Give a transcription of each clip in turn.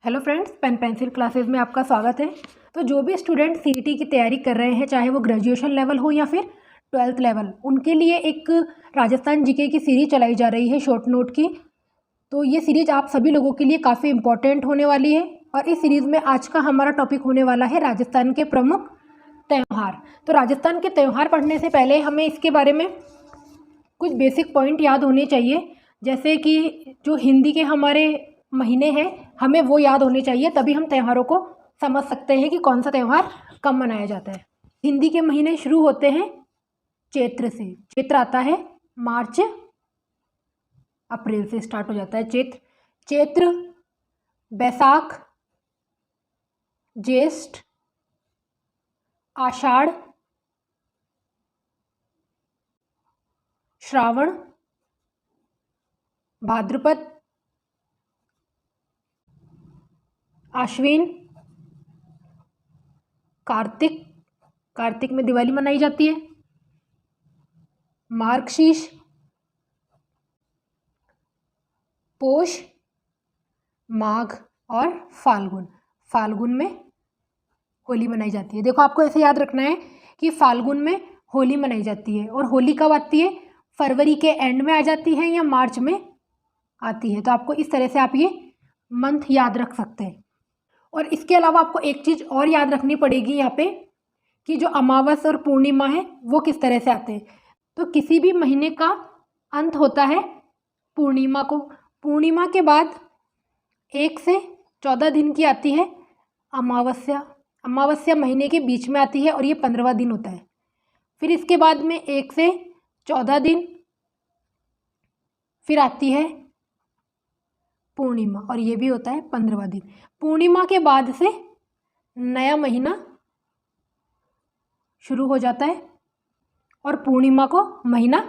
Hello friends, pen pencil classes में आपका स्वागत है। तो जो भी स्टूडेंट सीईटी की तैयारी कर रहे हैं, चाहे वो ग्रेजुएशन लेवल हो या फिर 12th लेवल, उनके लिए एक राजस्थान जीके की सीरीज चलाई जा रही है शॉर्ट नोट की। तो ये सीरीज आप सभी लोगों के लिए काफ़ी इम्पोर्टेंट होने वाली है। और इस सीरीज़ में आज का हमारा टॉपिक होने वाला है राजस्थान के प्रमुख त्यौहार। तो राजस्थान के त्यौहार पढ़ने से पहले हमें इसके बारे में कुछ बेसिक पॉइंट याद होने चाहिए, जैसे कि जो हिंदी के हमारे महीने हैं हमें वो याद होने चाहिए, तभी हम त्योहारों को समझ सकते हैं कि कौन सा त्यौहार कब मनाया जाता है। हिंदी के महीने शुरू होते हैं चैत्र से। चैत्र आता है मार्च अप्रैल से स्टार्ट हो जाता है चैत्र, बैसाख, ज्येष्ठ, आषाढ़, श्रावण, भाद्रपद, आश्विन, कार्तिक में दिवाली मनाई जाती है, मार्गशीर्ष, पोष, माघ और फाल्गुन में होली मनाई जाती है। देखो, आपको ऐसे याद रखना है कि फाल्गुन में होली मनाई जाती है। और होली कब आती है? फरवरी के एंड में आ जाती है या मार्च में आती है। तो आपको इस तरह से आप ये मंथ याद रख सकते हैं। और इसके अलावा आपको एक चीज़ और याद रखनी पड़ेगी यहाँ पे, कि जो अमावस और पूर्णिमा है वो किस तरह से आते हैं। तो किसी भी महीने का अंत होता है पूर्णिमा को। पूर्णिमा के बाद 1 से 14 दिन की आती है अमावस्या। अमावस्या महीने के बीच में आती है और ये 15वां दिन होता है। फिर इसके बाद में 1 से 14 दिन फिर आती है पूर्णिमा और ये भी होता है 15वां दिन। पूर्णिमा के बाद से नया महीना शुरू हो जाता है और पूर्णिमा को महीना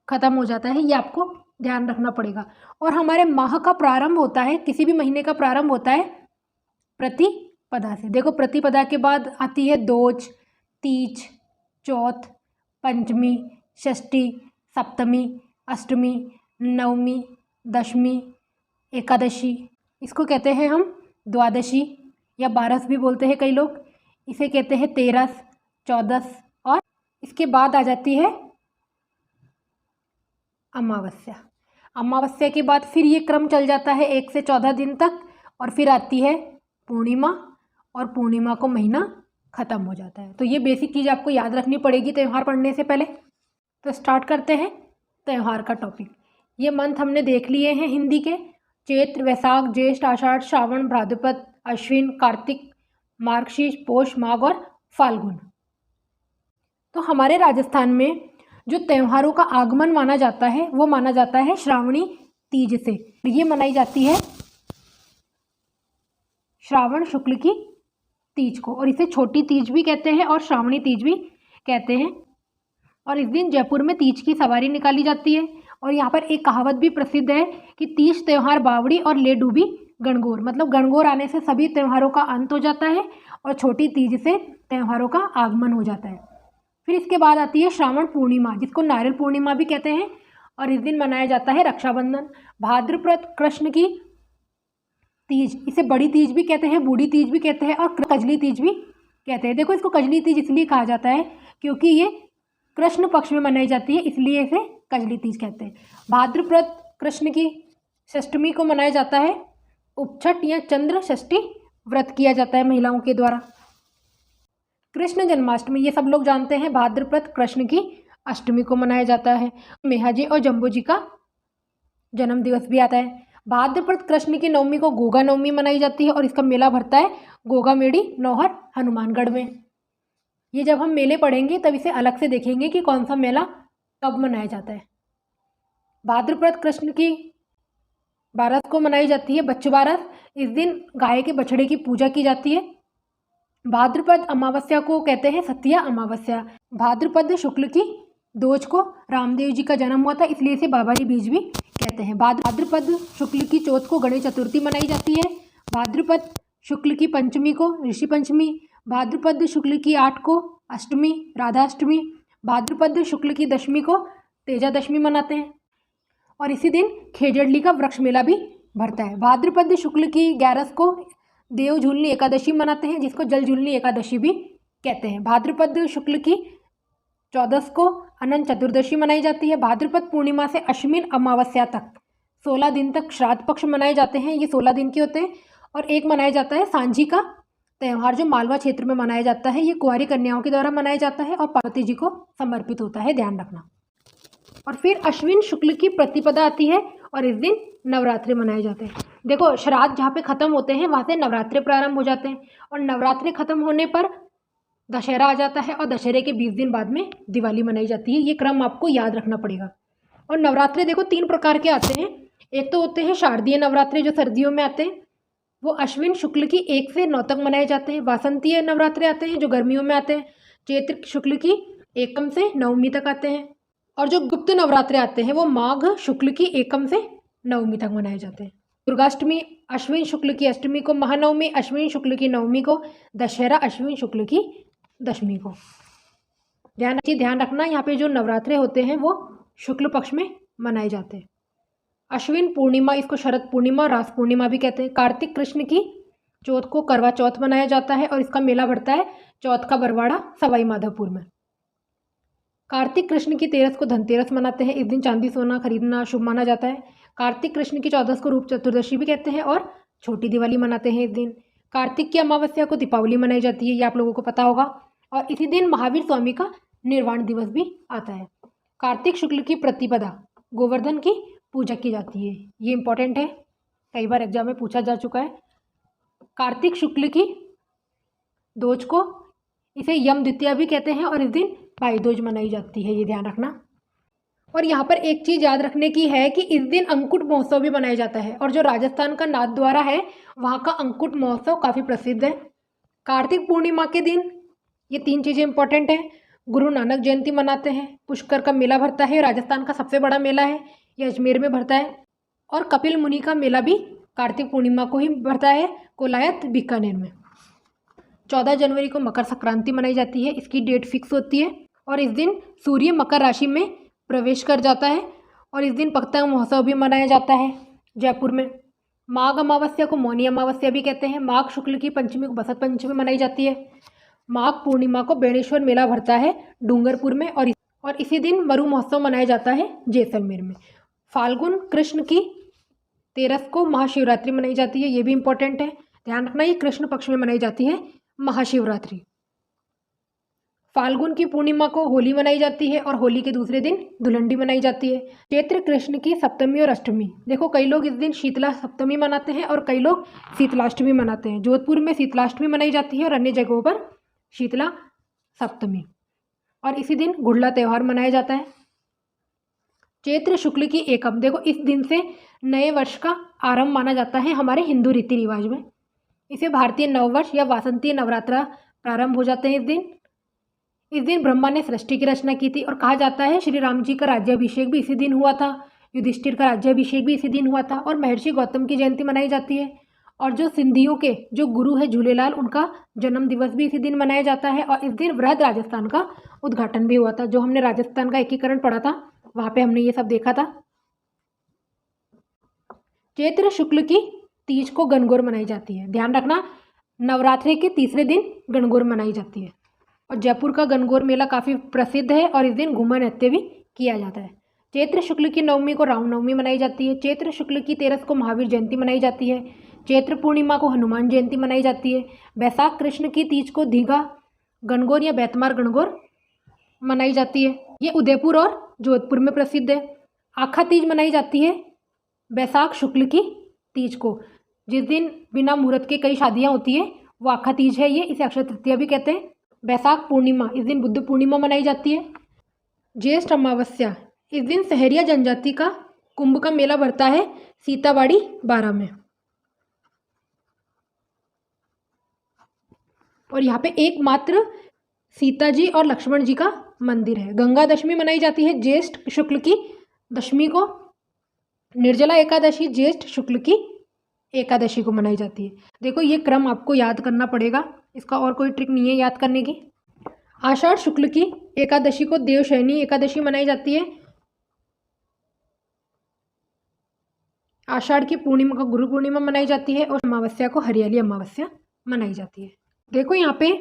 ख़त्म हो जाता है। ये आपको ध्यान रखना पड़ेगा। और हमारे माह का प्रारंभ होता है, किसी भी महीने का प्रारंभ होता है प्रतिपदा से। देखो, प्रतिपदा के बाद आती है दोज, तीज, चौथ, पंचमी, षष्ठी, सप्तमी, अष्टमी, नवमी, दशमी, एकादशी। इसको कहते हैं हम द्वादशी या 12 भी बोलते हैं कई लोग। इसे कहते हैं 13, 14 और इसके बाद आ जाती है अमावस्या। अमावस्या के बाद फिर ये क्रम चल जाता है 1 से 14 दिन तक और फिर आती है पूर्णिमा और पूर्णिमा को महीना ख़त्म हो जाता है। तो ये बेसिक चीज़ आपको याद रखनी पड़ेगी त्यौहार पढ़ने से पहले। तो स्टार्ट करते हैं त्यौहार का टॉपिक। ये मंथ हमने देख लिए हैं हिंदी के: चैत्र, वैशाख, ज्येष्ठ, आषाढ़, श्रावण, भाद्रपद, अश्विन, कार्तिक, मार्गशीर्ष, पोष, माघ और फाल्गुन। तो हमारे राजस्थान में जो त्योहारों का आगमन माना जाता है वो माना जाता है श्रावणी तीज से। ये मनाई जाती है श्रावण शुक्ल की तीज को, और इसे छोटी तीज भी कहते हैं और श्रावणी तीज भी कहते हैं। और इस दिन जयपुर में तीज की सवारी निकाली जाती है। और यहाँ पर एक कहावत भी प्रसिद्ध है कि तीज त्यौहार बावड़ी और ले डूबी गणगौर। मतलब गणगौर आने से सभी त्योहारों का अंत हो जाता है और छोटी तीज से त्योहारों का आगमन हो जाता है। फिर इसके बाद आती है श्रावण पूर्णिमा, जिसको नारियल पूर्णिमा भी कहते हैं, और इस दिन मनाया जाता है रक्षाबंधन। भाद्रपद कृष्ण की तीज, इसे बड़ी तीज भी कहते हैं, बूढ़ी तीज भी कहते हैं और कजली तीज भी कहते हैं। देखो, इसको कजली तीज इसलिए कहा जाता है क्योंकि ये कृष्ण पक्ष में मनाई जाती है, इसलिए इसे कजली तीज कहते हैं। भाद्रपद कृष्ण की षष्ठी को मनाया जाता है उपछठ या चंद्र षष्ठी व्रत किया जाता है महिलाओं के द्वारा। कृष्ण जन्माष्टमी, ये सब लोग जानते हैं, भाद्रपद कृष्ण की अष्टमी को मनाया जाता है। मेहा जी और जम्बू जी का जन्म दिवस भी आता है। भाद्रपद कृष्ण की नवमी को गोगा नवमी मनाई जाती है और इसका मेला भरता है गोगा मेड़ी नौहर हनुमानगढ़ में। ये जब हम मेले पढ़ेंगे तब इसे अलग से देखेंगे कि कौन सा मेला कब मनाया जाता है। भाद्रपद कृष्ण की बारस को मनाई जाती है बच्चू बारस। इस दिन गाय के बछड़े की पूजा की जाती है। भाद्रपद अमावस्या को कहते हैं सत्या अमावस्या। भाद्रपद शुक्ल की दोज को रामदेव जी का जन्म हुआ था, इसलिए इसे बाबारी बीज भी कहते हैं। भाद्रपद शुक्ल की चौथ को गणेश चतुर्थी मनाई जाती है। भाद्रपद शुक्ल की पंचमी को ऋषि पंचमी, भाद्रपद शुक्ल की 8 को अष्टमी राधाष्टमी, भाद्रपद शुक्ल की दशमी को तेजा दशमी मनाते हैं। और इसी दिन खेजड़ली का वृक्ष मेला भी भरता है। भाद्रपद शुक्ल की 11 को देवझूलनी एकादशी मनाते हैं, जिसको जलझूलनी एकादशी भी कहते हैं। भाद्रपद शुक्ल की 14 को अनंत चतुर्दशी मनाई जाती है। भाद्रपद पूर्णिमा से अश्विन अमावस्या तक 16 दिन तक श्राद्ध पक्ष मनाए जाते हैं। ये 16 दिन के होते हैं। और एक मनाया जाता है सांझी का त्यौहार, जो मालवा क्षेत्र में मनाया जाता है। ये कुंवारी कन्याओं के द्वारा मनाया जाता है और पार्वती जी को समर्पित होता है, ध्यान रखना। और फिर अश्विन शुक्ल की प्रतिपदा आती है और इस दिन नवरात्रि मनाए जाते हैं। देखो, श्राद्ध जहाँ पे खत्म होते हैं वहाँ से नवरात्रि प्रारंभ हो जाते हैं और नवरात्रि खत्म होने पर दशहरा आ जाता है और दशहरे के 20 दिन बाद में दिवाली मनाई जाती है। ये क्रम आपको याद रखना पड़ेगा। और नवरात्रि देखो 3 प्रकार के आते हैं। एक तो होते हैं शारदीय नवरात्रि, जो सर्दियों में आते हैं, वो अश्विन शुक्ल की 1 से 9 तक मनाए जाते हैं। वासंतीय नवरात्रि आते हैं, जो गर्मियों में आते हैं। चैत्र शुक्ल की 1 से 9वीं तक आते हैं। और जो गुप्त नवरात्रे आते हैं वो माघ शुक्ल की 1 से 9वीं तक मनाए जाते हैं। दुर्गाष्टमी अश्विन शुक्ल की अष्टमी को, महानवमी अश्विन शुक्ल की 9वीं को, दशहरा अश्विन शुक्ल की 10वीं को। ध्यान रखना, यहाँ पे जो नवरात्रे होते हैं वो शुक्ल पक्ष में मनाए जाते हैं। अश्विन पूर्णिमा, इसको शरद पूर्णिमा, रास पूर्णिमा भी कहते हैं। कार्तिक कृष्ण की चौथ को करवा चौथ मनाया जाता है और इसका मेला भरता है चौथ का बरवाड़ा सवाई माधोपुर में। कार्तिक कृष्ण की 13 को धनतेरस मनाते हैं। इस दिन चांदी सोना खरीदना शुभ माना जाता है। कार्तिक कृष्ण की 14 को रूप चतुर्दशी भी कहते हैं और छोटी दिवाली मनाते हैं इस दिन। कार्तिक की अमावस्या को दीपावली मनाई जाती है, ये आप लोगों को पता होगा। और इसी दिन महावीर स्वामी का निर्वाण दिवस भी आता है। कार्तिक शुक्ल की प्रतिपदा गोवर्धन की पूजा की जाती है, ये इंपॉर्टेंट है, कई बार एग्जाम में पूछा जा चुका है। कार्तिक शुक्ल की दोज को इसे यम द्वितीया भी कहते हैं और इस दिन भाई दूज मनाई जाती है, ये ध्यान रखना। और यहाँ पर एक चीज़ याद रखने की है कि इस दिन अंकुट महोत्सव भी मनाया जाता है और जो राजस्थान का नाथद्वारा है वहाँ का अंकुट महोत्सव काफ़ी प्रसिद्ध है। कार्तिक पूर्णिमा के दिन ये 3 चीज़ें इंपॉर्टेंट हैं। गुरु नानक जयंती मनाते हैं, पुष्कर का मेला भरता है, राजस्थान का सबसे बड़ा मेला है, ये अजमेर में भरता है। और कपिल मुनि का मेला भी कार्तिक पूर्णिमा को ही भरता है, कोलायत बीकानेर में। 14 जनवरी को मकर संक्रांति मनाई जाती है, इसकी डेट फिक्स होती है और इस दिन सूर्य मकर राशि में प्रवेश कर जाता है। और इस दिन पतंग महोत्सव भी मनाया जाता है जयपुर में। माघ अमावस्या को मौनी अमावस्या भी कहते हैं। माघ शुक्ल की पंचमी को बसंत पंचमी मनाई जाती है। माघ पूर्णिमा को बेणेश्वर मेला भरता है डूंगरपुर में और इसी दिन मरु महोत्सव मनाया जाता है जैसलमेर में। फाल्गुन कृष्ण की 13 को महाशिवरात्रि मनाई जाती है, ये भी इंपॉर्टेंट है, ध्यान रखना। ये कृष्ण पक्ष में मनाई जाती है महाशिवरात्रि। फाल्गुन की पूर्णिमा को होली मनाई जाती है और होली के दूसरे दिन धुलंडी मनाई जाती है। चैत्र कृष्ण की सप्तमी और अष्टमी, देखो कई लोग इस दिन शीतला सप्तमी मनाते हैं और कई लोग शीतलाष्टमी मनाते हैं। जोधपुर में शीतलाष्टमी मनाई जाती है और अन्य जगहों पर शीतला सप्तमी। और इसी दिन गुड़ला त्यौहार मनाया जाता है। चैत्र शुक्ल की एकम, देखो इस दिन से नए वर्ष का आरंभ माना जाता है हमारे हिंदू रीति रिवाज में। इसे भारतीय नववर्ष या वासंतीय नवरात्रा प्रारंभ हो जाते हैं इस दिन ब्रह्मा ने सृष्टि की रचना की थी और कहा जाता है श्री राम जी का राज्याभिषेक भी इसी दिन हुआ था, युधिष्ठिर का राज्याभिषेक भी इसी दिन हुआ था और महर्षि गौतम की जयंती मनाई जाती है। और जो सिंधियों के जो गुरु है झूलेलाल, उनका जन्म दिवस भी इसी दिन मनाया जाता है। और इस दिन वृहद राजस्थान का उद्घाटन भी हुआ था, जो हमने राजस्थान का एकीकरण पढ़ा था वहाँ पे हमने ये सब देखा था। चैत्र शुक्ल की तीज को गणगौर मनाई जाती है, ध्यान रखना, नवरात्रि के तीसरे दिन गणगौर मनाई जाती है। और जयपुर का गणगौर मेला काफ़ी प्रसिद्ध है और इस दिन घूमर नृत्य भी किया जाता है। चैत्र शुक्ल की 9वीं को रामनवमी मनाई जाती है। चैत्र शुक्ल की 13 को महावीर जयंती मनाई जाती है। चैत्र पूर्णिमा को हनुमान जयंती मनाई जाती है। बैसाख कृष्ण की तीज को दीघा गणगौर या बैतमार गणगौर मनाई जाती है, ये उदयपुर और जोधपुर में प्रसिद्ध है। आखा तीज मनाई जाती है बैसाख शुक्ल की तीज को, जिस दिन बिना मुहूर्त के कई शादियाँ होती है, वो आखा तीज है, ये इसे अक्षय तृतीया भी कहते हैं। बैसाख पूर्णिमा, इस दिन बुद्ध पूर्णिमा मनाई जाती है। ज्येष्ठ अमावस्या, इस दिन सहरिया जनजाति का कुंभ का मेला भरता है सीताबाड़ी बारा में। और यहाँ पे एकमात्र सीता जी और लक्ष्मण जी का मंदिर है। गंगा दशमी मनाई जाती है ज्येष्ठ शुक्ल की दशमी को। निर्जला एकादशी ज्येष्ठ शुक्ल की एकादशी को मनाई जाती है। देखो ये क्रम आपको याद करना पड़ेगा, इसका और कोई ट्रिक नहीं है याद करने की। आषाढ़ शुक्ल की एकादशी को देवशयनी एकादशी मनाई जाती है। आषाढ़ की पूर्णिमा को गुरु पूर्णिमा मनाई जाती है और अमावस्या को हरियाली अमावस्या मनाई जाती है। देखो यहाँ पे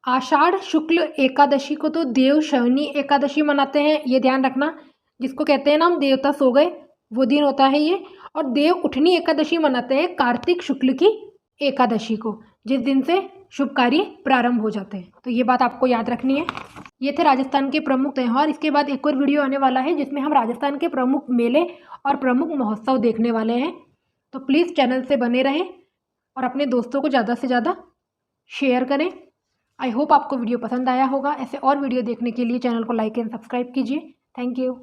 आषाढ़ शुक्ल एकादशी को तो देव शयनी एकादशी मनाते हैं, ये ध्यान रखना। जिसको कहते हैं ना हम देवता सो गए, वो दिन होता है ये। और देव उठनी एकादशी मनाते हैं कार्तिक शुक्ल की एकादशी को, जिस दिन से शुभ कार्य प्रारंभ हो जाते हैं। तो ये बात आपको याद रखनी है। ये थे राजस्थान के प्रमुख त्यौहार। इसके बाद एक और वीडियो आने वाला है जिसमें हम राजस्थान के प्रमुख मेले और प्रमुख महोत्सव देखने वाले हैं। तो प्लीज़ चैनल से बने रहें और अपने दोस्तों को ज़्यादा से ज़्यादा शेयर करें। आई होप आपको वीडियो पसंद आया होगा। ऐसे और वीडियो देखने के लिए चैनल को लाइक एंड सब्सक्राइब कीजिए। Thank you.